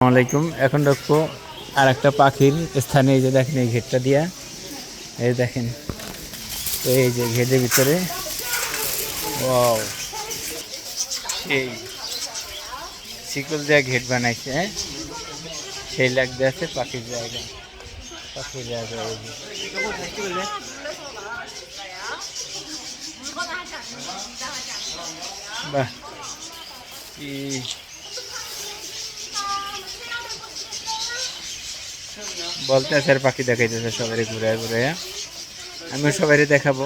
আসসালামাইকুম। এখন দেখবো আর একটা পাখির স্থানে। এই যে দেখেন এই ঘেরটা দিয়া, এই দেখেন তো এই যে ঘেরের ভিতরে ওয়াও, সেই শিকল দেওয়া ঘেট বানাইছে। হ্যাঁ, সেই লাগতে আছে পাখির জায়গা, পাখির জায়গা। এই যে বাহ, কি বলতে আছে আর পাখি দেখাইতেছে সবাই ঘুরে ঘুরে। আমিও সবাই দেখাবো।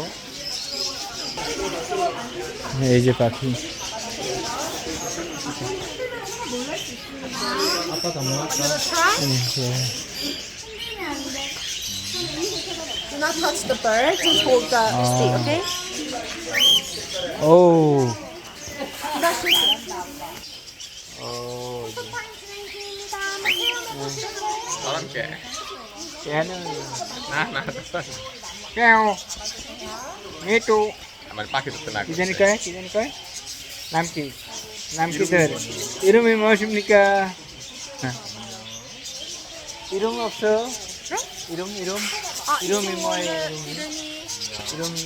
এই যে পাখি, Do not touch the bird, just hold the stick, okay? ও ও কেন কেউ মিটু আমার পাখি ধরতে না কি জানি কয়, কি জানি কয়, নাম কি, নাম কি তোর? ইরুমি মৌসুম নিকা, ইরুম অপসো, ইরুম ইরুম 이름이 뭐예요? 이름이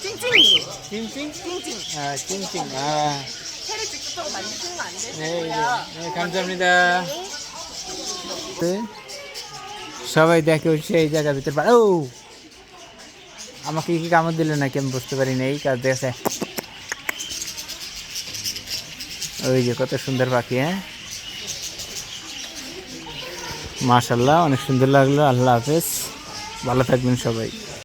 찡찡이. 찡찡? 찡찡. 아 찡찡. 아 새를 직접 만드시는 거 안 네, 되시고요. 네 감사합니다. সবাই দেখে হচ্ছে এই জায়গার ভিতরে। ও আমাকে কি কামড় দিল নাকি আমি বুঝতে পারি না। এই কাজ দেখছে, ওই যে কত সুন্দর পাখি। হ্যাঁ, মাশাআল্লাহ, অনেক সুন্দর লাগলো। আল্লাহ হাফেজ, ভালো থাকবেন সবাই।